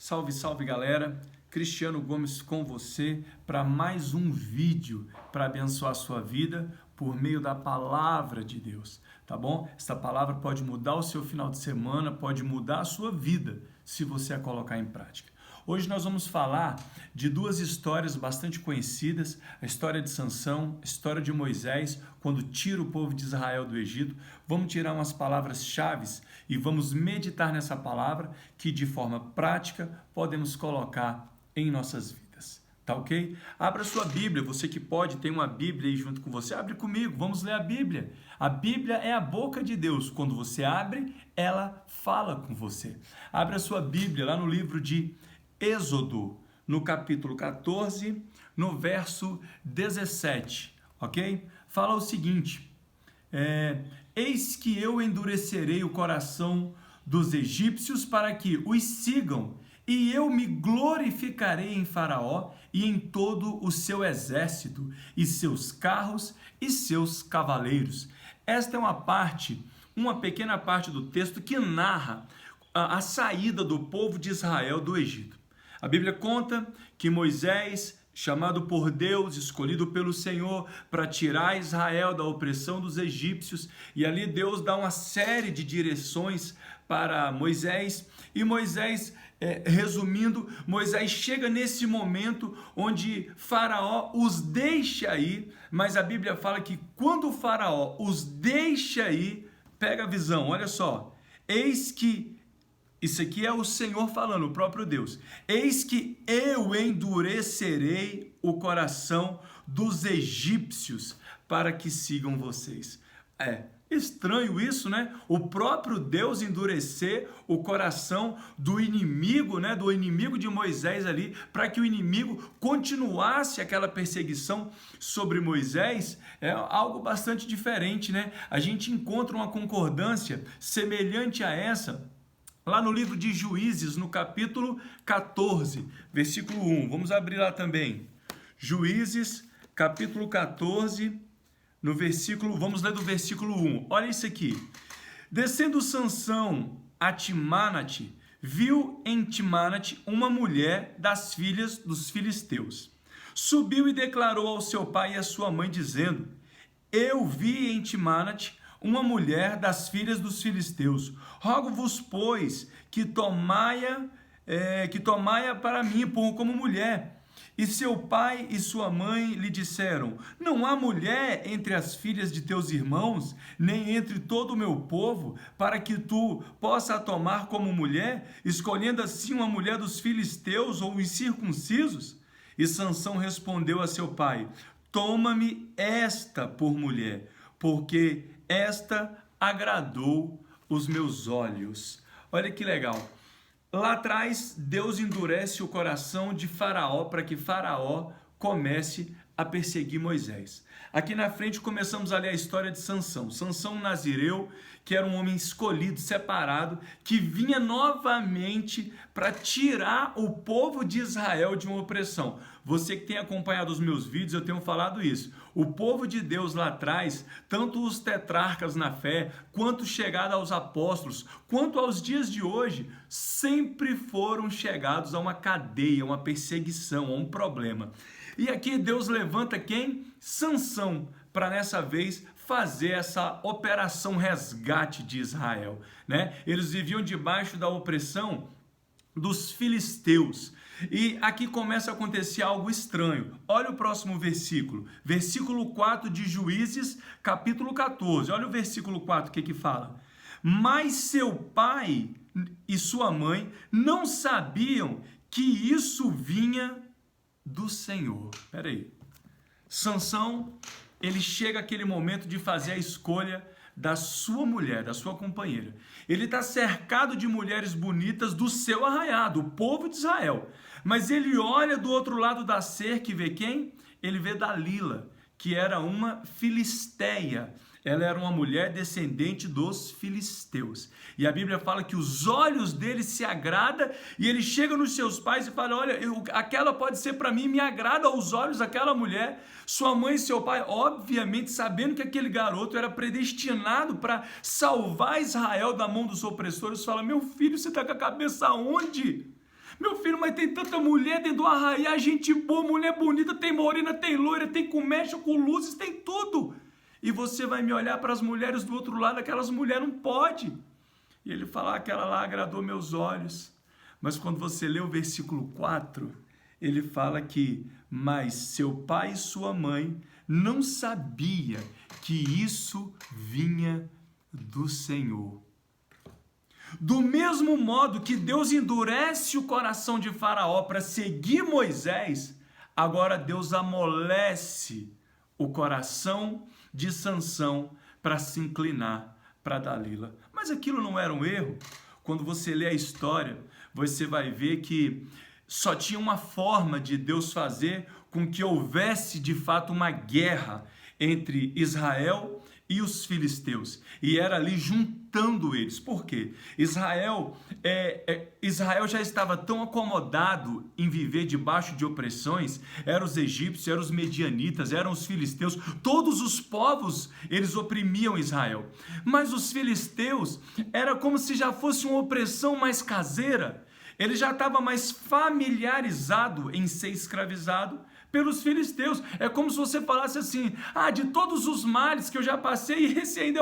Salve, salve galera, Cristiano Gomes com você para mais um vídeo para abençoar a sua vida por meio da palavra de Deus, tá bom? Essa palavra pode mudar o seu final de semana, pode mudar a sua vida se você a colocar em prática. Hoje nós vamos falar de duas histórias bastante conhecidas, a história de Sansão, a história de Moisés, quando tira o povo de Israel do Egito. Vamos tirar umas palavras-chave e vamos meditar nessa palavra que de forma prática podemos colocar em nossas vidas, tá ok? Abra sua Bíblia, você que pode, tem uma Bíblia aí junto com você, abre comigo, vamos ler a Bíblia. A Bíblia é a boca de Deus, quando você abre, ela fala com você. Abra sua Bíblia lá no livro de Êxodo, no capítulo 14, no verso 17, ok? Fala o seguinte, eis que eu endurecerei o coração dos egípcios para que os sigam, e eu me glorificarei em Faraó e em todo o seu exército, e seus carros e seus cavaleiros. Esta é uma pequena parte do texto que narra a saída do povo de Israel do Egito. A Bíblia conta que Moisés, chamado por Deus, escolhido pelo Senhor para tirar Israel da opressão dos egípcios, e ali Deus dá uma série de direções para Moisés, e Moisés, resumindo, Moisés chega nesse momento onde Faraó os deixa ir, mas a Bíblia fala que quando o Faraó os deixa ir, pega a visão, olha só, eis que isso aqui é o Senhor falando, o próprio Deus. Eis que eu endurecerei o coração dos egípcios para que sigam vocês. É estranho isso, né? O próprio Deus endurecer o coração do inimigo, né? Do inimigo de Moisés ali, para que o inimigo continuasse aquela perseguição sobre Moisés. É algo bastante diferente, né? A gente encontra uma concordância semelhante a essa lá no livro de Juízes, no capítulo 14, versículo 1. Vamos abrir lá também. Juízes, capítulo 14, vamos ler do versículo 1. Olha isso aqui. Descendo Sansão a Timnate, viu em Timnate uma mulher das filhas dos filisteus. Subiu e declarou ao seu pai e à sua mãe, dizendo: eu vi em Timnate uma mulher das filhas dos filisteus. Rogo-vos, pois, que tomai-a para mim como mulher. E seu pai e sua mãe lhe disseram: não há mulher entre as filhas de teus irmãos, nem entre todo o meu povo, para que tu possa a tomar como mulher, escolhendo assim uma mulher dos filisteus ou incircuncisos? E Sansão respondeu a seu pai: toma-me esta por mulher, porque esta agradou os meus olhos. Olha que legal. Lá atrás, Deus endurece o coração de Faraó para que Faraó comece a perseguir Moisés. Aqui na frente começamos a ler a história de Sansão. Sansão nazireu, que era um homem escolhido, separado, que vinha novamente para tirar o povo de Israel de uma opressão. Você que tem acompanhado os meus vídeos, eu tenho falado isso. O povo de Deus lá atrás, tanto os tetrarcas na fé, quanto chegada aos apóstolos, quanto aos dias de hoje, sempre foram chegados a uma cadeia, uma perseguição, a um problema. E aqui Deus levanta quem? Sansão, para nessa vez fazer essa operação resgate de Israel, né? Eles viviam debaixo da opressão dos filisteus. E aqui começa a acontecer algo estranho. Olha o próximo versículo. Versículo 4 de Juízes, capítulo 14. Olha o versículo 4, o que fala? Mas seu pai e sua mãe não sabiam que isso vinha do Senhor. Espera aí. Sansão, ele chega àquele momento de fazer a escolha da sua mulher, da sua companheira. Ele está cercado de mulheres bonitas do seu arraiado, o povo de Israel. Mas ele olha do outro lado da cerca e vê quem? Ele vê Dalila, que era uma filisteia. Ela era uma mulher descendente dos filisteus. E a Bíblia fala que os olhos dele se agradam e ele chega nos seus pais e fala: olha, aquela pode ser para mim, me agrada aos olhos aquela mulher. Sua mãe e seu pai, obviamente, sabendo que aquele garoto era predestinado para salvar Israel da mão dos opressores, fala: meu filho, você está com a cabeça onde? Meu filho, mas tem tanta mulher dentro do arraiá, gente boa, mulher bonita, tem morena, tem loira, tem com mecha, com luzes, tem tudo. E você vai me olhar para as mulheres do outro lado, aquelas mulheres não pode. E ele fala, aquela lá agradou meus olhos. Mas quando você lê o versículo 4, ele fala que, mas seu pai e sua mãe não sabia que isso vinha do Senhor. Do mesmo modo que Deus endurece o coração de Faraó para seguir Moisés, agora Deus amolece o coração de Sansão para se inclinar para Dalila. Mas aquilo não era um erro. Quando você lê a história, você vai ver que só tinha uma forma de Deus fazer com que houvesse de fato uma guerra entre Israel e os filisteus, e era ali juntando eles. Por quê? Israel já estava tão acomodado em viver debaixo de opressões, eram os egípcios, eram os medianitas, eram os filisteus, todos os povos, eles oprimiam Israel, mas os filisteus, era como se já fosse uma opressão mais caseira, ele já estava mais familiarizado em ser escravizado pelos filisteus. É como se você falasse assim, de todos os males que eu já passei, esse ainda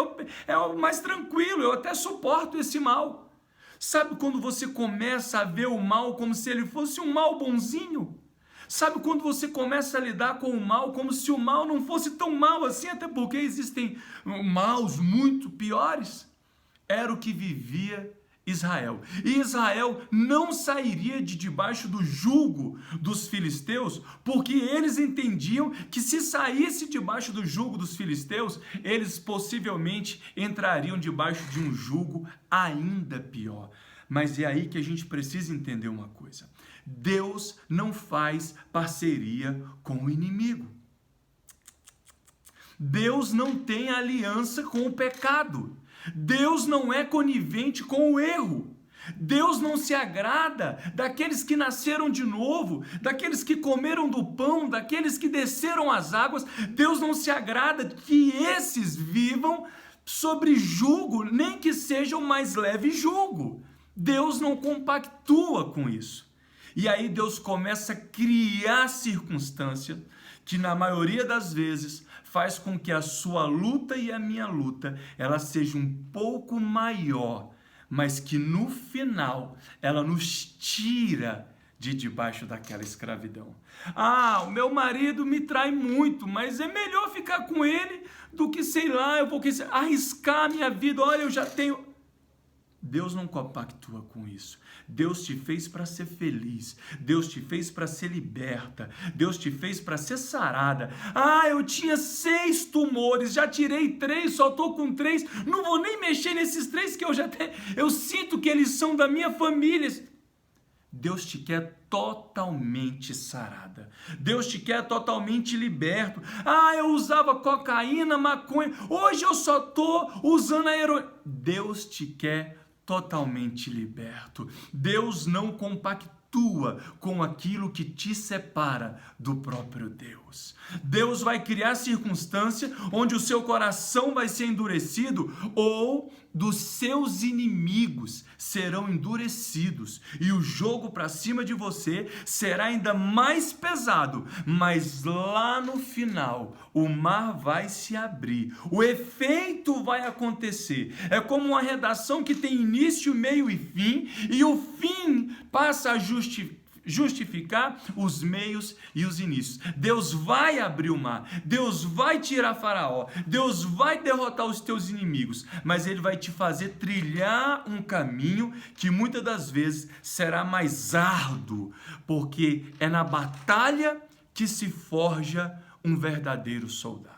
é o mais tranquilo, eu até suporto esse mal. Sabe quando você começa a ver o mal como se ele fosse um mal bonzinho? Sabe quando você começa a lidar com o mal como se o mal não fosse tão mal assim, até porque existem maus muito piores? Era o que vivia Israel. E Israel não sairia de debaixo do jugo dos filisteus, porque eles entendiam que se saísse debaixo do jugo dos filisteus, eles possivelmente entrariam debaixo de um jugo ainda pior. Mas é aí que a gente precisa entender uma coisa. Deus não faz parceria com o inimigo. Deus não tem aliança com o pecado. Deus não é conivente com o erro. Deus não se agrada daqueles que nasceram de novo, daqueles que comeram do pão, daqueles que desceram as águas. Deus não se agrada que esses vivam sobre jugo, nem que seja o mais leve jugo. Deus não compactua com isso. E aí Deus começa a criar circunstância que na maioria das vezes faz com que a sua luta e a minha luta, ela seja um pouco maior, mas que no final ela nos tira de debaixo daquela escravidão. O meu marido me trai muito, mas é melhor ficar com ele do que, sei lá, eu vou arriscar a minha vida, olha, eu já tenho... Deus não compactua com isso. Deus te fez para ser feliz. Deus te fez para ser liberta. Deus te fez para ser sarada. Eu tinha 6 tumores, já tirei 3, só estou com 3. Não vou nem mexer nesses 3 que eu sinto que eles são da minha família. Deus te quer totalmente sarada. Deus te quer totalmente liberto. Eu usava cocaína, maconha. Hoje eu só estou usando a heroína. Deus te quer totalmente liberto. Deus não compactua com aquilo que te separa do próprio Deus. Deus vai criar circunstância onde o seu coração vai ser endurecido ou dos seus inimigos serão endurecidos e o jogo para cima de você será ainda mais pesado, mas lá no final o mar vai se abrir, o efeito vai acontecer. É como uma redação que tem início, meio e fim, e o fim passa a justificar os meios e os inícios. Deus vai abrir o mar, Deus vai tirar Faraó, Deus vai derrotar os teus inimigos, mas Ele vai te fazer trilhar um caminho que muitas das vezes será mais árduo, porque é na batalha que se forja um verdadeiro soldado.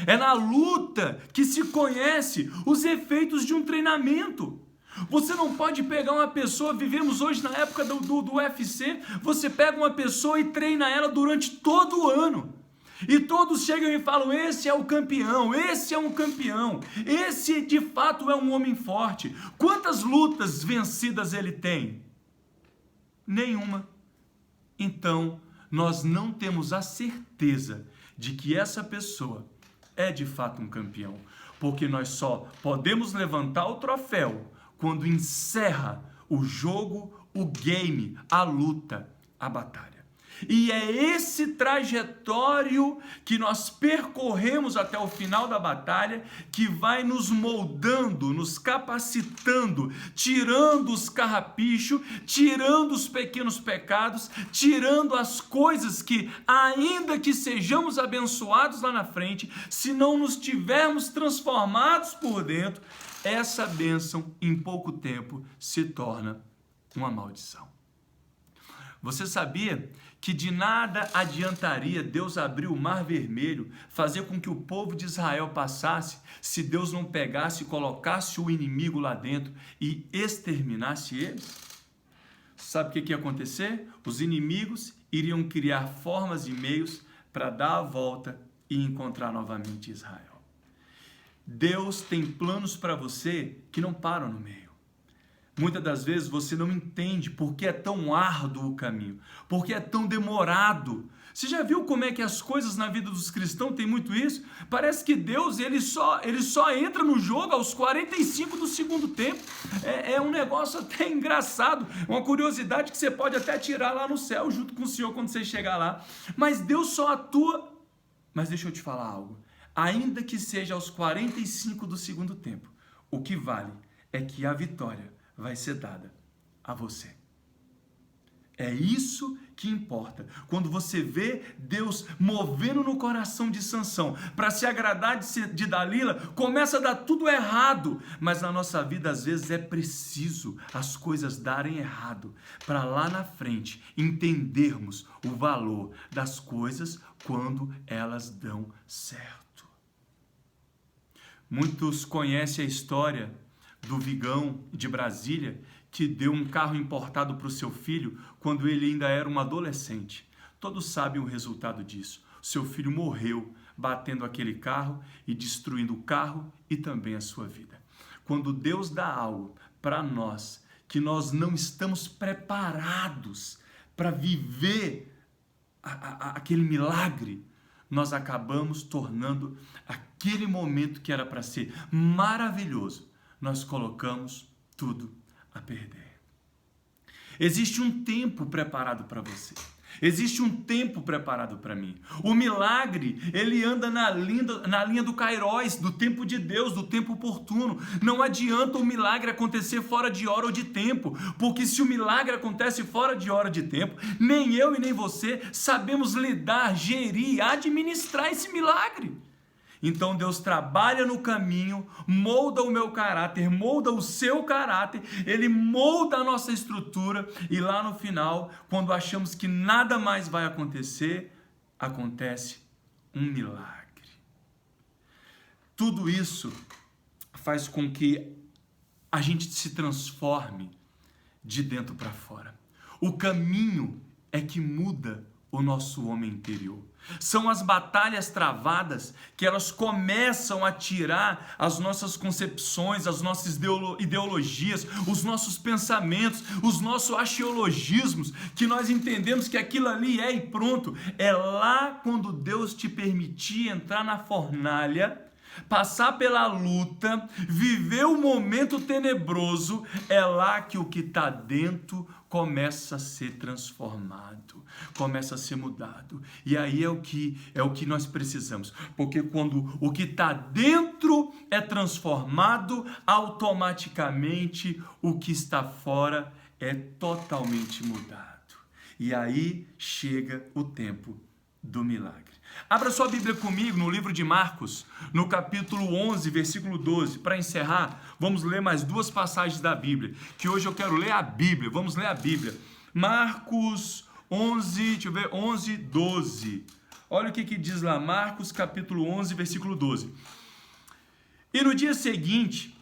É na luta que se conhece os efeitos de um treinamento. Você não pode pegar uma pessoa, vivemos hoje na época do UFC, você pega uma pessoa e treina ela durante todo o ano. E todos chegam e falam, esse é o campeão, esse é um campeão, esse de fato é um homem forte. Quantas lutas vencidas ele tem? Nenhuma. Então, nós não temos a certeza de que essa pessoa é de fato um campeão, porque nós só podemos levantar o troféu quando encerra o jogo o game, a luta, a batalha. E é esse trajetório que nós percorremos até o final da batalha que vai nos moldando, nos capacitando, tirando os carrapichos, tirando os pequenos pecados, tirando as coisas que, ainda que sejamos abençoados lá na frente, se não nos tivermos transformados por dentro, essa bênção em pouco tempo se torna uma maldição. Você sabia que de nada adiantaria Deus abrir o Mar Vermelho, fazer com que o povo de Israel passasse, se Deus não pegasse e colocasse o inimigo lá dentro e exterminasse eles? Sabe o que ia acontecer? Os inimigos iriam criar formas e meios para dar a volta e encontrar novamente Israel. Deus tem planos para você que não param no meio. Muitas das vezes você não entende por que é tão árduo o caminho, por que é tão demorado. Você já viu como é que as coisas na vida dos cristãos tem muito isso? Parece que Deus ele só entra no jogo aos 45 do segundo tempo. É um negócio até engraçado, uma curiosidade que você pode até tirar lá no céu junto com o Senhor quando você chegar lá. Mas Deus só atua. Mas deixa eu te falar algo. Ainda que seja aos 45 do segundo tempo, o que vale é que a vitória vai ser dada a você. É isso que importa. Quando você vê Deus movendo no coração de Sansão para se agradar de Dalila, começa a dar tudo errado. Mas na nossa vida, às vezes, é preciso as coisas darem errado para lá na frente entendermos o valor das coisas quando elas dão certo. Muitos conhecem a história do Vigão de Brasília, que deu um carro importado para o seu filho quando ele ainda era um adolescente. Todos sabem o resultado disso. Seu filho morreu batendo aquele carro e destruindo o carro e também a sua vida. Quando Deus dá algo para nós que nós não estamos preparados para viver aquele milagre, nós acabamos tornando aquele momento que era para ser maravilhoso, nós colocamos tudo a perder. Existe um tempo preparado para você. Existe um tempo preparado para mim. O milagre, ele anda na linha do Kairos, do tempo de Deus, do tempo oportuno. Não adianta o milagre acontecer fora de hora ou de tempo, porque se o milagre acontece fora de hora ou de tempo, nem eu e nem você sabemos lidar, gerir, administrar esse milagre. Então Deus trabalha no caminho, molda o meu caráter, molda o seu caráter, Ele molda a nossa estrutura e lá no final, quando achamos que nada mais vai acontecer, acontece um milagre. Tudo isso faz com que a gente se transforme de dentro para fora. O caminho é que muda o nosso homem interior. São as batalhas travadas que elas começam a tirar as nossas concepções, as nossas ideologias, os nossos pensamentos, os nossos axiologismos, que nós entendemos que aquilo ali é e pronto. É lá quando Deus te permitir entrar na fornalha, passar pela luta, viver o momento tenebroso, é lá que o que está dentro começa a ser transformado, começa a ser mudado. E aí é o que nós precisamos, porque quando o que está dentro é transformado, automaticamente o que está fora é totalmente mudado. E aí chega o tempo do milagre. Abra sua Bíblia comigo no livro de Marcos, no capítulo 11, versículo 12. Para encerrar, vamos ler mais duas passagens da Bíblia, que hoje eu quero ler a Bíblia. Vamos ler a Bíblia. Marcos 11, 12. Olha o que diz lá, Marcos capítulo 11, versículo 12. E no dia seguinte,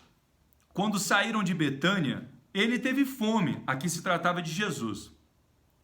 quando saíram de Betânia, ele teve fome. Aqui se tratava de Jesus.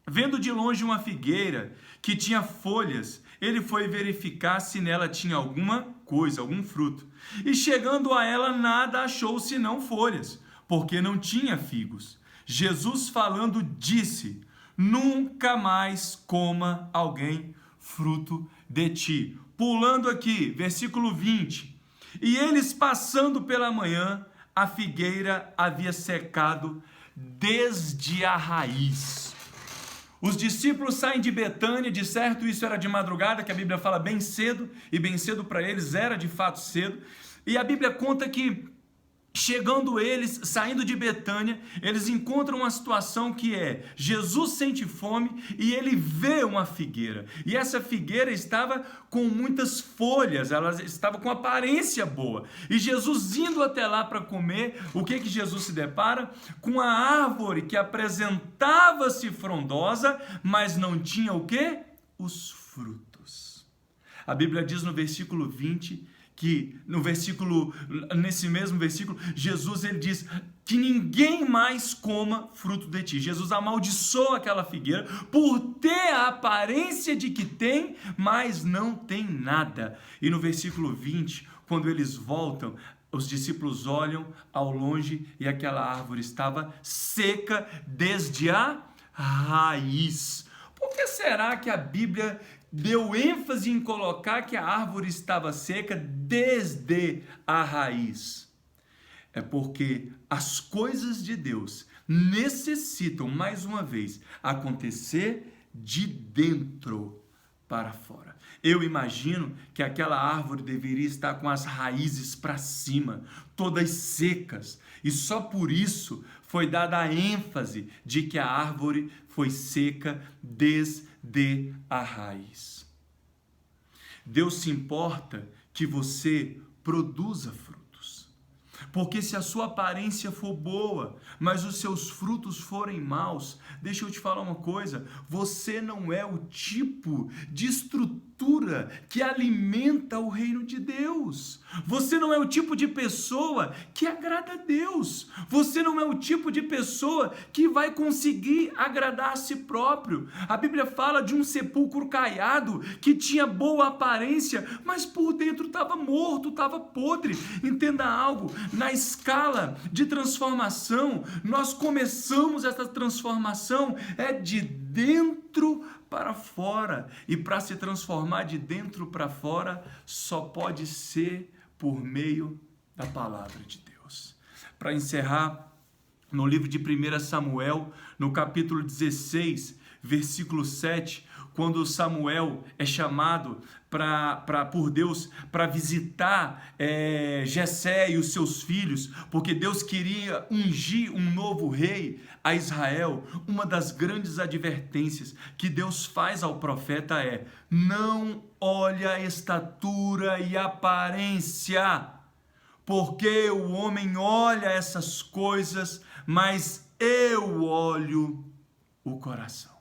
Vendo de longe uma figueira que tinha folhas, ele foi verificar se nela tinha alguma coisa, algum fruto. E chegando a ela, nada achou senão folhas, porque não tinha figos. Jesus falando disse: nunca mais coma alguém fruto de ti. Pulando aqui, versículo 20. E eles passando pela manhã, a figueira havia secado desde a raiz. Os discípulos saem de Betânia, de certo isso era de madrugada, que a Bíblia fala bem cedo, e bem cedo para eles era de fato cedo, e a Bíblia conta que chegando eles, saindo de Betânia, eles encontram uma situação que é, Jesus sente fome e ele vê uma figueira, e essa figueira estava com muitas folhas, ela estava com aparência boa, e Jesus indo até lá para comer, o que Jesus se depara? Com a árvore que apresentava-se frondosa, mas não tinha o quê? Os frutos. A Bíblia diz no versículo 20, que nesse mesmo versículo, Jesus ele diz que ninguém mais coma fruto de ti. Jesus amaldiçoa aquela figueira por ter a aparência de que tem, mas não tem nada. E no versículo 20, quando eles voltam, os discípulos olham ao longe e aquela árvore estava seca desde a raiz. Por que será que a Bíblia deu ênfase em colocar que a árvore estava seca desde a raiz? É porque as coisas de Deus necessitam, mais uma vez, acontecer de dentro para fora. Eu imagino que aquela árvore deveria estar com as raízes para cima, todas secas, e só por isso foi dada a ênfase de que a árvore foi seca desde a raiz. Deus se importa que você produza frutos, porque se a sua aparência for boa, mas os seus frutos forem maus, deixa eu te falar uma coisa, você não é o tipo de estrutura que alimenta o reino de Deus. Você não é o tipo de pessoa que agrada a Deus. Você não é o tipo de pessoa que vai conseguir agradar a si próprio. A Bíblia fala de um sepulcro caiado que tinha boa aparência, mas por dentro estava morto, estava podre. Entenda algo, na escala de transformação, nós começamos essa transformação de dentro para fora, e para se transformar de dentro para fora só pode ser por meio da palavra de Deus. Para encerrar, no livro de 1 Samuel, no capítulo 16, versículo 7, quando Samuel é chamado por Deus para visitar Jessé e os seus filhos, porque Deus queria ungir um novo rei a Israel, uma das grandes advertências que Deus faz ao profeta é: não olhe a estatura e a aparência, porque o homem olha essas coisas, mas eu olho o coração.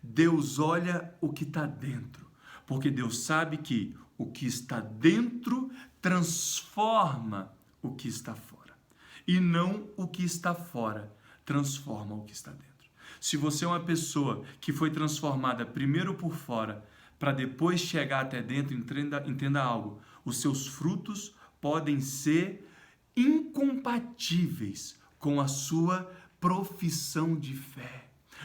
Deus olha o que está dentro, porque Deus sabe que o que está dentro transforma o que está fora, e não o que está fora transforma o que está dentro. Se você é uma pessoa que foi transformada primeiro por fora, para depois chegar até dentro, entenda algo, os seus frutos podem ser incompatíveis com a sua profissão de fé,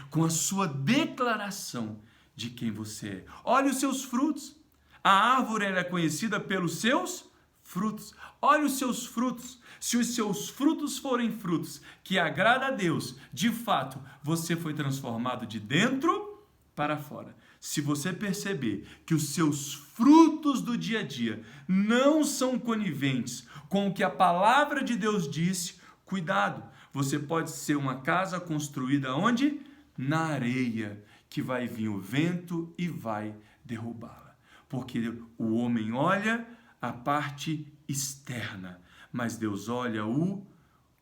com a sua declaração de quem você é. Olhe os seus frutos. A árvore é conhecida pelos seus frutos. Olhe os seus frutos. Se os seus frutos forem frutos que agradam a Deus, de fato, você foi transformado de dentro para fora. Se você perceber que os seus frutos do dia a dia não são coniventes com o que a palavra de Deus disse, cuidado. Você pode ser uma casa construída onde? Na areia, que vai vir o vento e vai derrubá-la. Porque o homem olha a parte externa, mas Deus olha o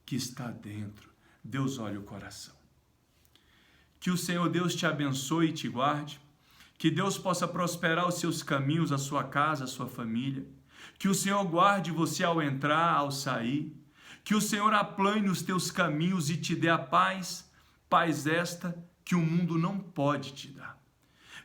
que está dentro. Deus olha o coração. Que o Senhor Deus te abençoe e te guarde. Que Deus possa prosperar os seus caminhos, a sua casa, a sua família. Que o Senhor guarde você ao entrar, ao sair. Que o Senhor aplane os teus caminhos e te dê a paz, paz esta que o mundo não pode te dar.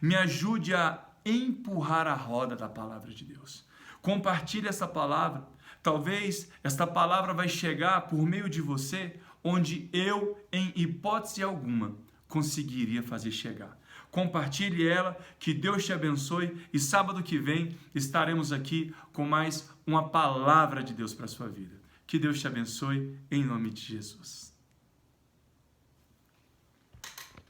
Me ajude a empurrar a roda da palavra de Deus. Compartilhe essa palavra. Talvez esta palavra vai chegar por meio de você, onde eu, em hipótese alguma, conseguiria fazer chegar. Compartilhe ela, que Deus te abençoe, e sábado que vem estaremos aqui com mais uma palavra de Deus para a sua vida. Que Deus te abençoe, em nome de Jesus.